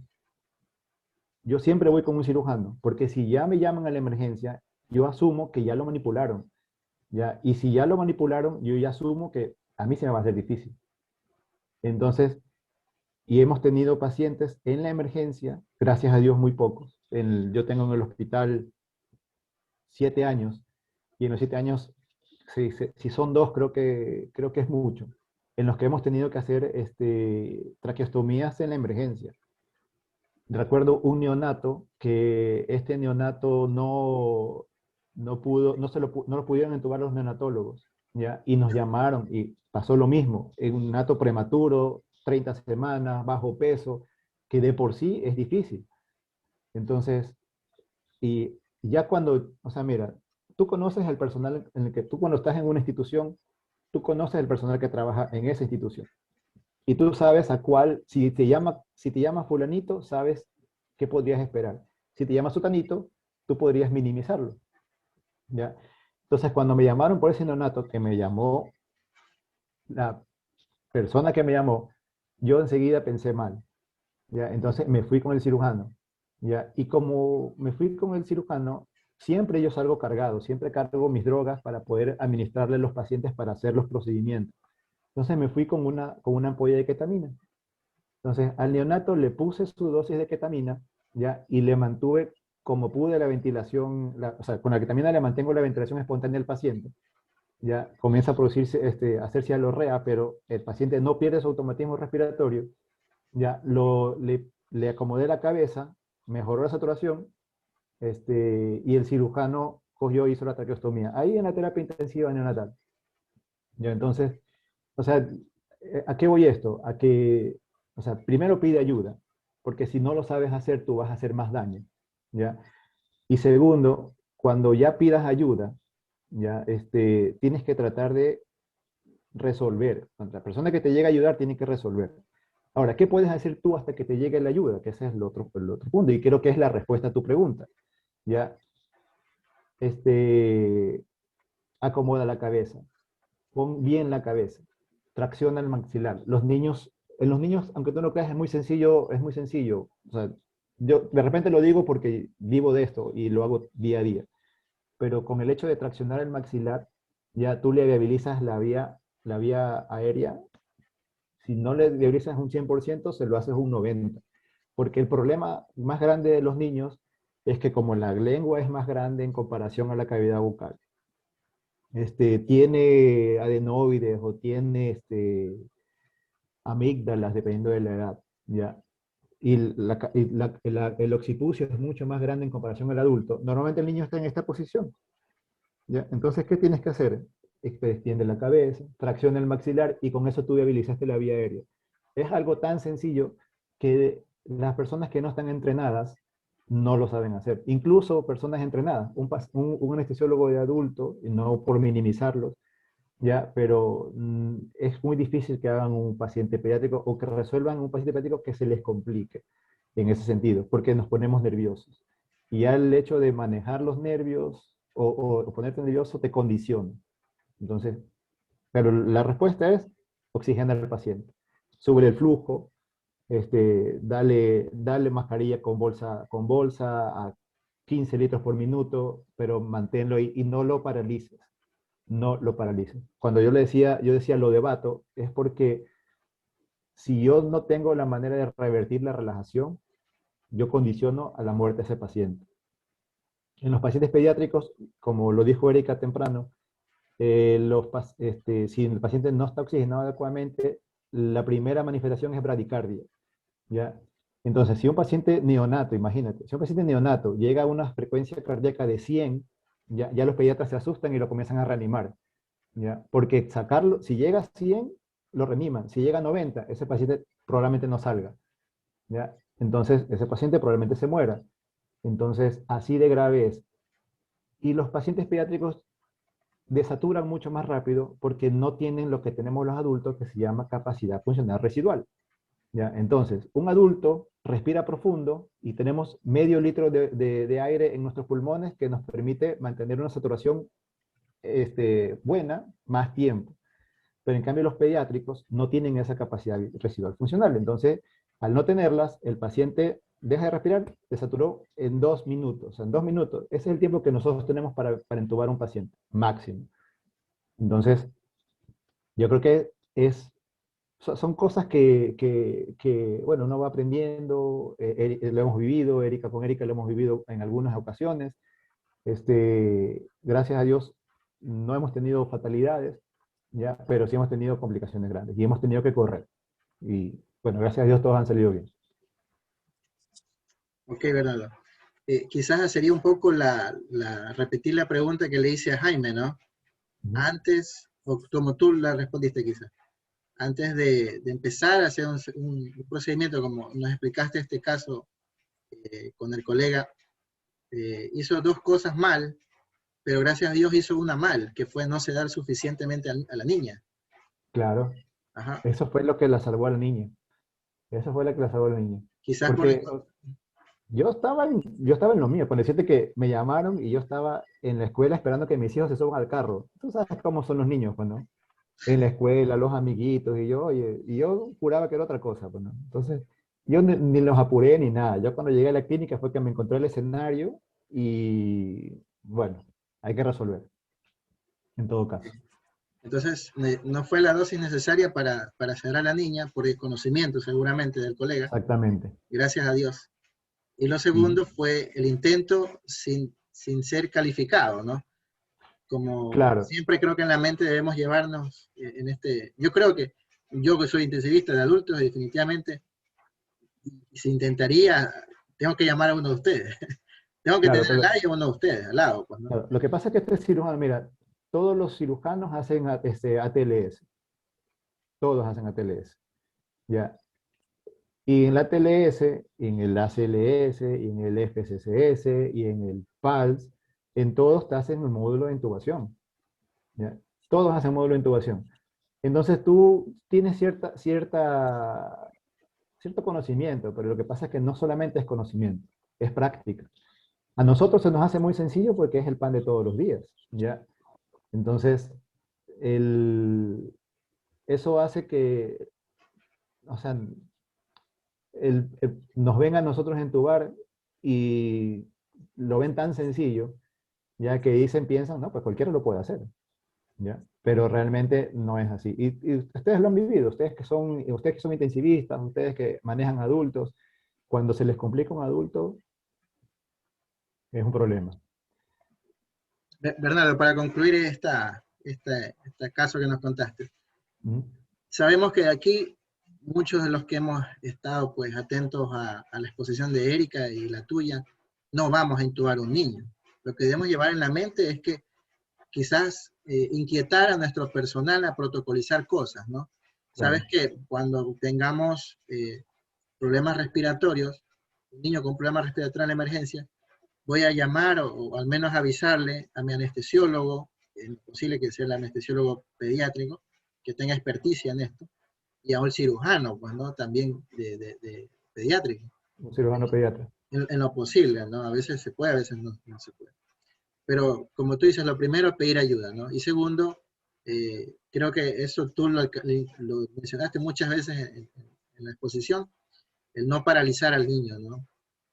Yo siempre voy con un cirujano, porque si ya me llaman a la emergencia, yo asumo que ya lo manipularon, ¿ya? Y si ya lo manipularon, yo ya asumo que a mí se me va a hacer difícil. Entonces, y hemos tenido pacientes en la emergencia, gracias a Dios muy pocos. Yo tengo en el hospital 7 años, y en los 7 años, si son dos, creo que es mucho, en los que hemos tenido que hacer traqueostomías en la emergencia. Recuerdo un neonato que este neonato no pudo, no lo pudieron entubar los neonatólogos, ¿ya? Y nos llamaron y pasó lo mismo, un neonato prematuro, 30 semanas, bajo peso, que de por sí es difícil. Entonces, y ya cuando, o sea, mira, tú conoces el personal en el que tú cuando estás en una institución, tú conoces el personal que trabaja en esa institución. Y tú sabes a cuál, si te llama fulanito, sabes qué podrías esperar. Si te llama sutanito, tú podrías minimizarlo, ¿ya? Entonces, cuando me llamaron por ese neonato, que me llamó la persona que me llamó, yo enseguida pensé mal, ¿ya? Entonces me fui con el cirujano, ¿ya? Y como me fui con el cirujano, siempre yo salgo cargado, siempre cargo mis drogas para poder administrarle a los pacientes para hacer los procedimientos. Entonces me fui con una ampolla de ketamina. Entonces, al neonato le puse su dosis de ketamina, ¿ya? Y le mantuve como pude la ventilación, o sea, con la ketamina le mantengo la ventilación espontánea del paciente, ¿ya? Comienza a producirse, a hacerse alorrea, pero el paciente no pierde su automatismo respiratorio, ¿ya? Le acomodé la cabeza, mejoró la saturación, y el cirujano cogió y hizo la traqueostomía. Ahí en la terapia intensiva neonatal, ¿ya? Entonces, o sea, ¿a qué voy esto? A que, o sea, primero pide ayuda, porque si no lo sabes hacer, tú vas a hacer más daño, ¿ya? Y segundo, cuando ya pidas ayuda, ¿ya? Tienes que tratar de resolver. La persona que te llega a ayudar tiene que resolver. Ahora, ¿qué puedes hacer tú hasta que te llegue la ayuda? Que ese es el otro punto, y creo que es la respuesta a tu pregunta, ¿ya? Este, Acomoda la cabeza, pon bien la cabeza, tracciona el maxilar. En los niños, aunque tú no creas, es muy sencillo, es muy sencillo. O sea, yo de repente lo digo porque vivo de esto y lo hago día a día, pero con el hecho de traccionar el maxilar, ya tú le viabilizas la vía aérea. Si no le viabilizas un 100%, se lo haces un 90%. Porque el problema más grande de los niños es que como la lengua es más grande en comparación a la cavidad bucal, tiene adenoides o tiene amígdalas, dependiendo de la edad, ¿ya? Y el occipucio es mucho más grande en comparación al adulto. Normalmente el niño está en esta posición, ¿ya? Entonces, ¿qué tienes que hacer? Extiende la cabeza, tracciona el maxilar y con eso tú viabilizaste la vía aérea. Es algo tan sencillo que las personas que no están entrenadas no lo saben hacer. Incluso personas entrenadas, un anestesiólogo de adulto, y no por minimizarlos, ya, pero es muy difícil que hagan un paciente pediátrico o que resuelvan un paciente pediátrico que se les complique en ese sentido, porque nos ponemos nerviosos. Y ya el hecho de manejar los nervios o ponerte nervioso te condiciona. Entonces, pero la respuesta es oxigenar al paciente. Sube el flujo, dale mascarilla con bolsa a 15 litros por minuto, pero manténlo ahí y no lo paralices, no lo paralices. Cuando yo decía lo debato, es porque si yo no tengo la manera de revertir la relajación, yo condiciono a la muerte de ese paciente. En los pacientes pediátricos, como lo dijo Erika temprano, si el paciente no está oxigenado adecuadamente, la primera manifestación es bradicardia, ¿ya? Entonces, si un paciente neonato, imagínate, si un paciente neonato llega a una frecuencia cardíaca de 100, ya los pediatras se asustan y lo comienzan a reanimar, ¿ya? Porque sacarlo, si llega a 100, lo reaniman. Si llega a 90, ese paciente probablemente no salga, ¿ya? Entonces, ese paciente probablemente se muera. Entonces, así de grave es. Y los pacientes pediátricos desaturan mucho más rápido porque no tienen lo que tenemos los adultos, que se llama capacidad funcional residual, ¿ya? Entonces, un adulto respira profundo y tenemos medio litro de aire en nuestros pulmones que nos permite mantener una saturación buena más tiempo. pero en cambio los pediátricos no tienen esa capacidad residual funcional. Entonces, al no tenerlas, el paciente deja de respirar, se saturó en 2 minutos. En 2 minutos, ese es el tiempo que nosotros tenemos para entubar a un paciente, máximo. Entonces, yo creo que son cosas que, bueno, uno va aprendiendo, lo hemos vivido, Erika con Erika lo hemos vivido en algunas ocasiones. Gracias a Dios no hemos tenido fatalidades, ¿ya? Pero sí hemos tenido complicaciones grandes y hemos tenido que correr. Y bueno, gracias a Dios todos han salido bien. Ok, Bernardo. Quizás sería un poco repetir la pregunta que le hice a Jaime, ¿no? Ujú. Antes, o como tú la respondiste quizás, antes de empezar a hacer un procedimiento, como nos explicaste este caso con el colega, hizo dos cosas mal, pero gracias a Dios hizo una mal, que fue no sedar suficientemente a la niña. Claro, Ajá. eso fue lo que la salvó a la niña. Eso fue la que la salvó a la niña. Quizás por Porque yo estaba en lo mío, con decirte que me llamaron y yo estaba en la escuela esperando que mis hijos se suban al carro. Tú sabes cómo son los niños, pues, ¿no? En la escuela, los amiguitos, y yo, oye, y yo juraba que era otra cosa, pues, ¿no? Entonces, yo ni los apuré ni nada. Yo cuando llegué a la clínica fue que me encontré el escenario y, bueno, hay que resolver, en todo caso. entonces no fue la dosis necesaria para sedar a la niña por el conocimiento seguramente del colega, Exactamente. gracias a Dios. Y lo Y, segundo fue el intento sin ser calificado, ¿no? Como claro, siempre creo que en la mente debemos llevarnos yo creo que yo que soy intensivista de adultos, definitivamente, si intentaría, tengo que llamar a uno de ustedes. Tengo que tener claro, al lado y a uno de ustedes, al lado, pues, ¿no? claro. Lo que pasa es que este cirujano, mira, todos los cirujanos hacen ATLS, todos hacen ATLS, ¿ya? Y en la TLS, en el ACLS, y en el FCCS, y en el PALS, en todos te hacen el módulo de intubación, ¿ya? Todos hacen módulo de intubación. Entonces tú tienes cierto conocimiento, pero lo que pasa es que no solamente es conocimiento, es práctica. A nosotros se nos hace muy sencillo porque es el pan de todos los días, ¿ya? Entonces, el, eso hace que, o sea, nos ven a nosotros entubar y lo ven tan sencillo, ya que piensan, no, pues cualquiera lo puede hacer, ¿ya? Pero realmente no es así. Y ustedes lo han vivido, ustedes que son intensivistas, ustedes que manejan adultos, cuando se les complica un adulto, es un problema. Bernardo, para concluir este caso que nos contaste, ¿Mm? sabemos que aquí muchos de los que hemos estado pues atentos a la exposición de Erika y la tuya, no vamos a intubar a un niño. Lo que debemos llevar en la mente es que quizás inquietar a nuestro personal a protocolizar cosas, ¿no? Sabes Claro, que cuando tengamos problemas respiratorios, un niño con problemas respiratorios en la emergencia, voy a llamar o al menos avisarle a mi anestesiólogo, es posible que sea el anestesiólogo pediátrico, que tenga experticia en esto, y a un cirujano, pues, ¿no? También de pediátrico, un cirujano pediatra. en lo posible, ¿no? A veces se puede, a veces no se puede. Pero como tú dices, lo primero es pedir ayuda, ¿no? Y segundo, creo que eso tú lo mencionaste muchas veces en la exposición, el no paralizar al niño, ¿no?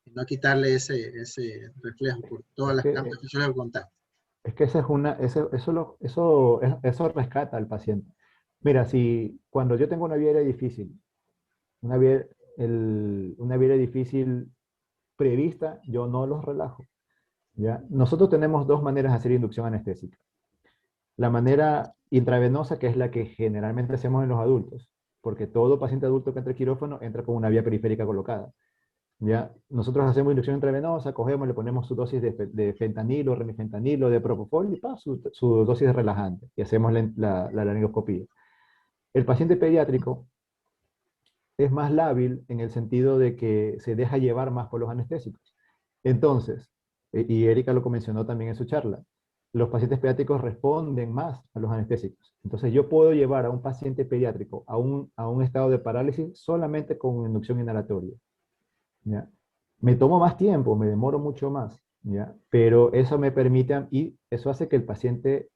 Y no quitarle ese reflejo por todas Es las que, campos que suele contar. es que esa es eso rescata al paciente. Mira, si cuando yo tengo una vía aérea difícil, una vía, una vía aérea difícil prevista, yo no los relajo, ¿ya? Nosotros tenemos dos maneras de hacer inducción anestésica. La manera intravenosa, que es la que generalmente hacemos en los adultos, porque todo paciente adulto que entra al quirófano entra con una vía periférica colocada, ¿ya? Nosotros hacemos inducción intravenosa, cogemos, le ponemos su dosis de fentanilo, remifentanilo, de propofol y su dosis de relajante, y hacemos la laringoscopía. El paciente pediátrico es más lábil en el sentido de que se deja llevar más por los anestésicos. Entonces, y Erika lo mencionó también en su charla, los pacientes pediátricos responden más a los anestésicos. Entonces, yo puedo llevar a un paciente pediátrico a un estado de parálisis solamente con inducción inhalatoria, ¿ya? Me tomo más tiempo, me demoro mucho más, ¿ya? Pero eso me permite, y eso hace que el paciente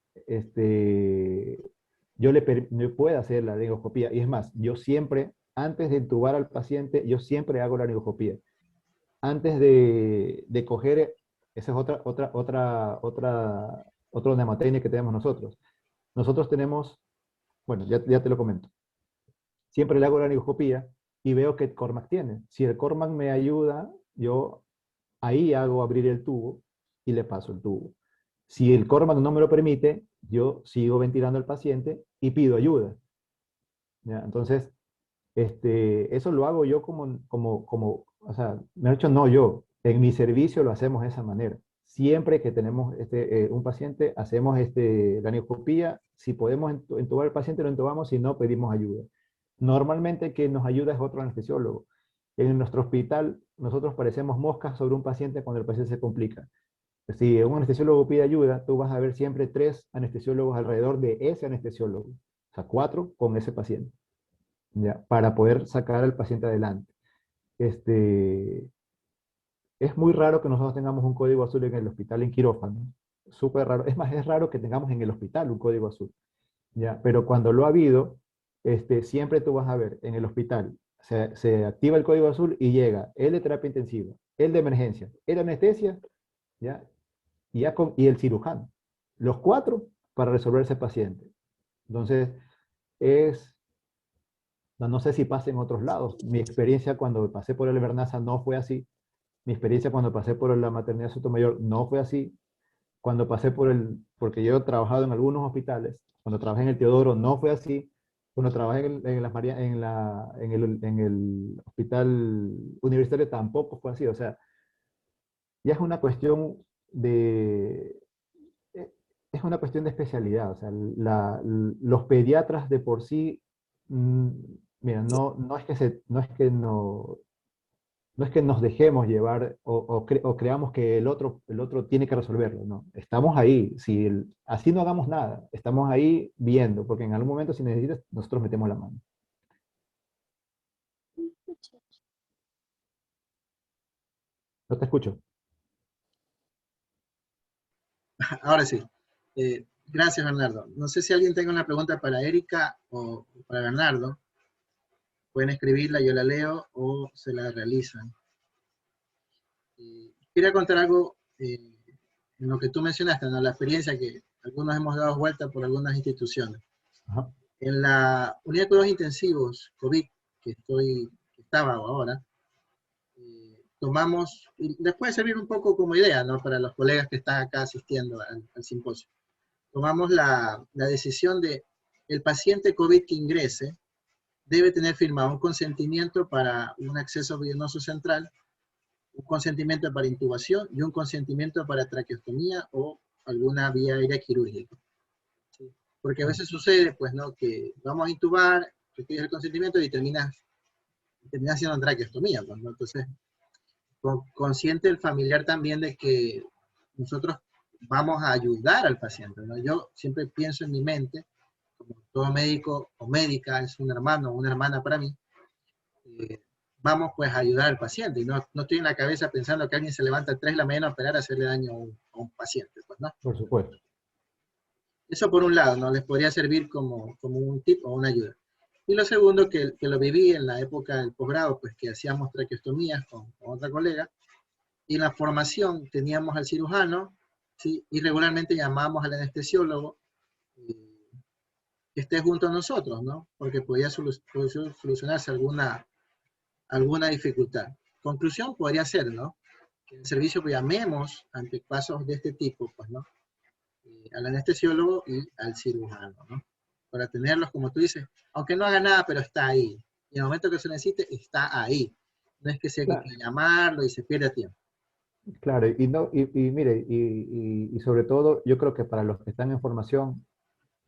me pueda hacer la laringoscopía. Y es más, yo siempre, antes de intubar al paciente, yo siempre hago la laringoscopía. Antes de coger, esa es otra nematenia que tenemos nosotros. Nosotros tenemos, bueno, ya te lo comento. Siempre le hago la laringoscopía y veo que Cormac tiene. Si el Cormac me ayuda, yo ahí hago abrir el tubo y le paso el tubo. Si el Cormac no me lo permite, yo sigo ventilando al paciente y pido ayuda. ¿Ya? Entonces, eso lo hago yo o sea, me he dicho no yo, en mi servicio lo hacemos de esa manera. Siempre que tenemos un paciente, hacemos la laringoscopía. Si podemos entubar al paciente, lo entubamos, si no, pedimos ayuda. Normalmente quien nos ayuda es otro anestesiólogo. En nuestro hospital, nosotros parecemos moscas sobre un paciente cuando el paciente se complica. Si un anestesiólogo pide ayuda, tú vas a ver siempre 3 anestesiólogos alrededor de ese anestesiólogo. O sea, 4 con ese paciente, ¿ya? Para poder sacar al paciente adelante. Este, es muy raro que nosotros tengamos un código azul en el hospital en quirófano. Súper raro. Es más, es raro que tengamos en el hospital un código azul, ¿ya? Pero cuando lo ha habido, siempre tú vas a ver en el hospital, se activa el código azul y llega el de terapia intensiva, el de emergencia, el de anestesia, ¿ya? Y el cirujano. Los 4 para resolver ese paciente. Entonces, es, no sé si pasa en otros lados. Mi experiencia cuando pasé por el Bernaza no fue así. Mi experiencia cuando pasé por la maternidad Sotomayor no fue así. Cuando pasé porque yo he trabajado en algunos hospitales, cuando trabajé en el Teodoro no fue así. Cuando trabajé en, las María, en el hospital universitario tampoco fue así. O sea, ya es una cuestión de, eh, es una cuestión de especialidad. O sea, los pediatras de por sí, mm, mira, no es que nos dejemos llevar o creamos que el otro tiene que resolverlo, no. Estamos ahí. Si así no hagamos nada, estamos ahí viendo, porque en algún momento si necesitas, nosotros metemos la mano. No te escucho. Ahora sí. Gracias, Bernardo. No sé si alguien tenga una pregunta para Erika o para Bernardo. Pueden escribirla, yo la leo o se la realizan. Quería contar algo en lo que tú mencionaste, ¿no? La experiencia que algunos hemos dado vuelta por algunas instituciones. Ajá. En la unidad de cuidados intensivos COVID que estaba ahora, tomamos, y les puede servir un poco como idea, ¿no? Para los colegas que están acá asistiendo al simposio. Tomamos la decisión de el paciente COVID que ingrese debe tener firmado un consentimiento para un acceso venoso central, un consentimiento para intubación y un consentimiento para traqueostomía o alguna vía aérea quirúrgica. ¿Sí? Porque a veces sucede, pues, ¿no? Que vamos a intubar, tú pides el consentimiento y terminas haciendo traqueostomía, pues, ¿no? Entonces, consciente el familiar también de que nosotros vamos a ayudar al paciente, ¿no? Yo siempre pienso en mi mente, como todo médico o médica es un hermano o una hermana para mí, eh, vamos pues a ayudar al paciente y no estoy en la cabeza pensando que alguien se levanta a 3 de la mañana a operar a hacerle daño a un paciente, pues, ¿no? Por supuesto. Eso por un lado, ¿no? Les podría servir como un tip o una ayuda. Y lo segundo, que lo viví en la época del posgrado, pues que hacíamos traqueostomías con otra colega, y en la formación teníamos al cirujano, ¿sí? Y regularmente llamábamos al anestesiólogo que esté junto a nosotros, ¿no? Porque podía solucionarse alguna dificultad. Conclusión podría ser, ¿no? Que en el servicio pues, llamemos ante casos de este tipo, pues, ¿no? Al anestesiólogo y al cirujano, ¿no? Para tenerlos, como tú dices, aunque no haga nada, pero está ahí. Y en el momento que se necesite, está ahí. No es que sea que Claro, llamarlo y se pierda tiempo. claro, y, no, y mire, y sobre todo, yo creo que para los que están en formación,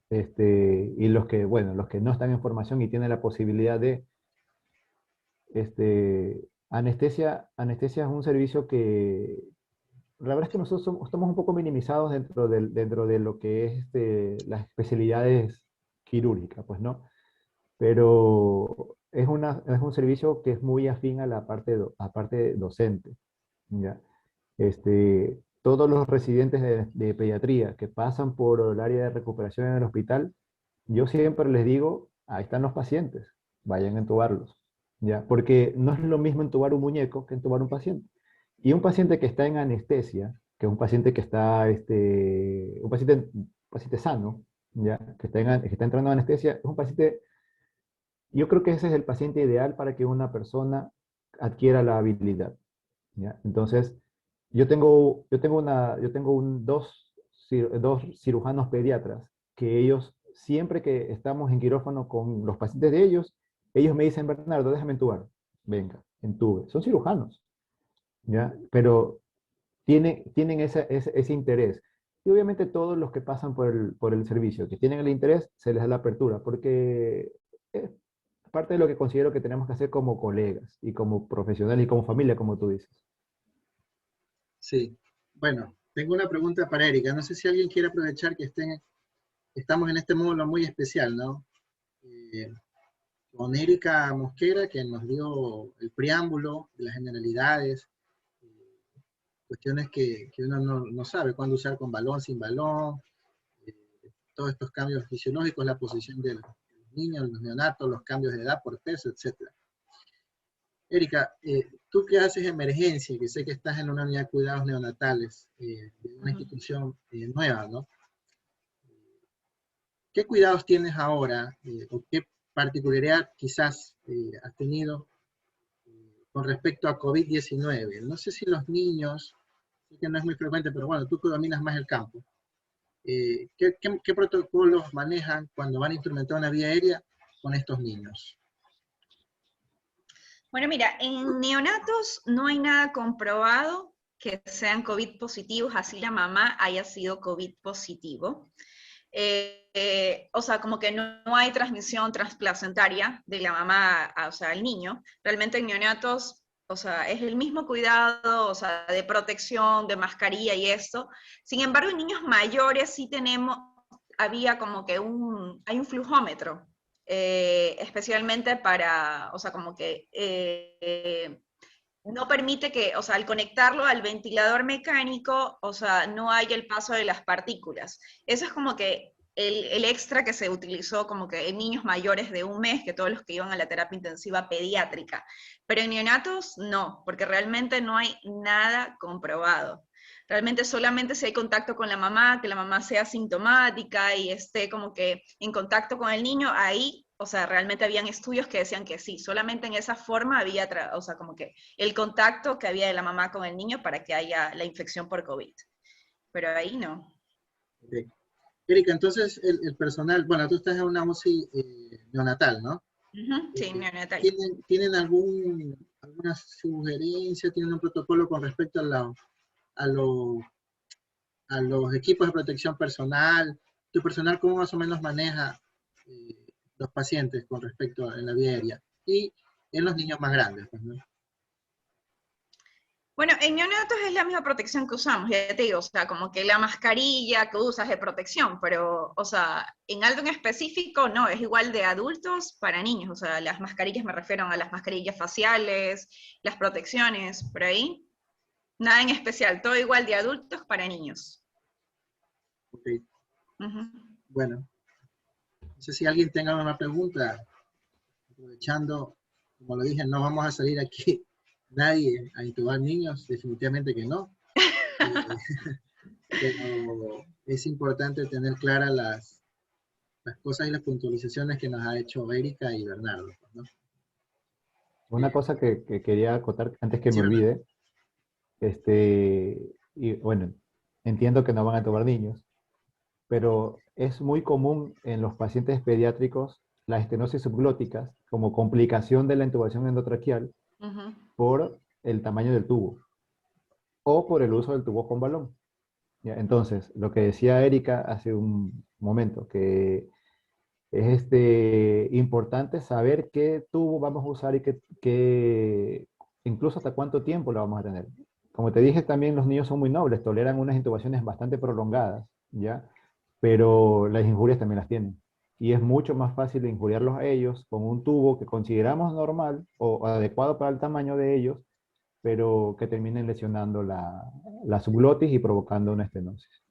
y bueno, los que no están en formación y tienen la posibilidad de, anestesia es un servicio que, la verdad es que nosotros estamos un poco minimizados dentro de lo que es las especialidades quirúrgicas, pues, ¿no? Pero es un servicio que es muy afín a la parte docente, ¿ya? Todos los residentes de pediatría que pasan por el área de recuperación en el hospital, yo siempre les digo, ahí están los pacientes, vayan a entubarlos, ¿ya? Porque no es lo mismo entubar un muñeco que entubar un paciente. Y un paciente que está en anestesia, que es un paciente que está, un paciente sano, ¿ya? Que está entrando en anestesia, es un paciente, yo creo que ese es el paciente ideal para que una persona adquiera la habilidad, ¿ya? Entonces, yo tengo dos cirujanos pediatras que ellos, siempre que estamos en quirófano con los pacientes de ellos me dicen, Bernardo, déjame entubar. Venga, entube. Son cirujanos, ¿ya? Pero tienen ese interés. Y obviamente todos los que pasan por el servicio, que tienen el interés, se les da la apertura, porque es parte de lo que considero que tenemos que hacer como colegas y como profesionales y como familia, como tú dices. Sí. Bueno, tengo una pregunta para Erika. No sé si alguien quiere aprovechar que estamos en este módulo muy especial, ¿no? Eh, con Erika Mosquera, que nos dio el preámbulo de las generalidades, cuestiones que uno no sabe cuándo usar con balón, sin balón, eh, todos estos cambios fisiológicos, la posición de los niños, los neonatos, los cambios de edad por peso, etcétera. Erika, tú que haces emergencia, que sé que estás en una unidad de cuidados neonatales de una Ujú. institución nueva, ¿no? ¿Qué cuidados tienes ahora o qué particularidad quizás has tenido con respecto a COVID-19? No sé si los niños, sé que no es muy frecuente, pero bueno, tú que dominas más el campo, ¿qué protocolos manejan cuando van a instrumentar una vía aérea con estos niños? Bueno, mira, en neonatos no hay nada comprobado que sean COVID positivos, así la mamá haya sido COVID positivo. O sea, como que no hay transmisión transplacentaria de la mamá o sea, al niño. Realmente en neonatos, o sea, es el mismo cuidado, o sea, de protección, de mascarilla y esto. Sin embargo, en niños mayores sí había como que hay un flujómetro, especialmente para, o sea, como que no permite que, o sea, al conectarlo al ventilador mecánico, o sea, no hay el paso de las partículas. Eso es como que el extra que se utilizó como que en niños mayores de 1 mes, que todos los que iban a la terapia intensiva pediátrica. Pero en neonatos no, porque realmente no hay nada comprobado. Realmente solamente si hay contacto con la mamá, que la mamá sea sintomática y esté como que en contacto con el niño, ahí, o sea, realmente habían estudios que decían que sí, solamente en esa forma había, o sea, como que el contacto que había de la mamá con el niño para que haya la infección por COVID. Pero ahí no. Okay. Erika, entonces el personal, bueno, tú estás en una UCI neonatal, ¿no? Sí, neonatal. ¿Tienen alguna sugerencia, tienen un protocolo con respecto a, lo- a los equipos de protección personal? ¿Tu personal cómo más o menos maneja eh, los pacientes con respecto a la vía aérea? Y en los niños más grandes, pues, ¿no? Bueno, en neonatos es la misma protección que usamos, ya te digo, o sea, como que la mascarilla que usas de protección, pero, o sea, en algo en específico no, es igual de adultos para niños, o sea, las mascarillas me refiero a las mascarillas faciales, las protecciones, por ahí, nada en especial, todo igual de adultos para niños. Ok, Ujú. bueno, no sé si alguien tenga una pregunta, aprovechando, como lo dije, no vamos a salir aquí nadie a intubar niños, definitivamente que no. Pero es importante tener claras las cosas y las puntualizaciones que nos ha hecho Erika y Bernardo, pues, ¿no? Una cosa que quería acotar antes que Sí, me Bernardo. olvide, y bueno, entiendo que no van a tomar niños, pero es muy común en los pacientes pediátricos la estenosis subglótica como complicación de la intubación endotraqueal Ujú. por el tamaño del tubo o por el uso del tubo con balón. ¿Ya? Entonces, lo que decía Erika hace un momento, que es importante saber qué tubo vamos a usar y incluso hasta cuánto tiempo lo vamos a tener. Como te dije, también los niños son muy nobles, toleran unas intubaciones bastante prolongadas, ¿ya? Pero las injurias también las tienen. Y es mucho más fácil de injuriarlos a ellos con un tubo que consideramos normal o adecuado para el tamaño de ellos, pero que terminen lesionando la subglotis y provocando una estenosis.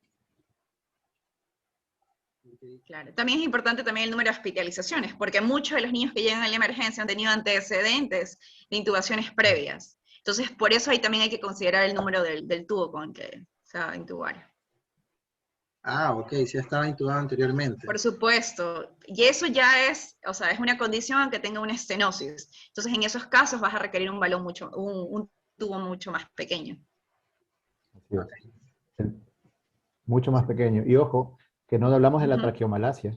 Claro. También es importante también el número de hospitalizaciones, porque muchos de los niños que llegan a la emergencia han tenido antecedentes de intubaciones previas. Entonces, por eso ahí también hay que considerar el número del tubo con que se va a intubar. Ah, ok, sí estaba intubado anteriormente. Por supuesto. Y eso ya es, o sea, es una condición que tenga una estenosis. Entonces, en esos casos vas a requerir un balón un tubo mucho más pequeño. Así es. Mucho más pequeño. Y ojo, que no hablamos de la Ujú. traqueomalacia,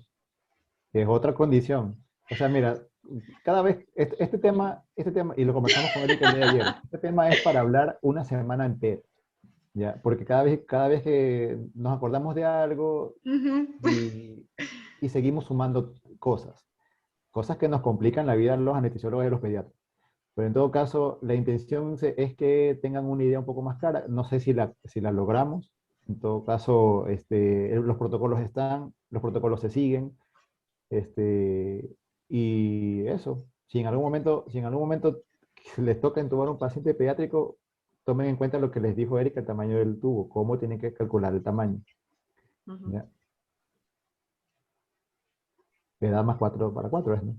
que es otra condición. O sea, mira, cada vez, este tema, y lo conversamos con Erika el día de ayer, este tema es para hablar una semana entera, ¿ya? Porque cada vez que nos acordamos de algo Ujú. y, y seguimos sumando cosas que nos complican la vida a los anestesiólogos y a los pediatras. Pero en todo caso, la intención es que tengan una idea un poco más clara. No sé si la logramos. En todo caso, los protocolos están, los protocolos se siguen. Este, y eso, si en algún momento les toca entubar a un paciente pediátrico, tomen en cuenta lo que les dijo Erika, el tamaño del tubo, cómo tienen que calcular el tamaño. Ujú. ¿Ya? Le da más 4 para 4, ¿no?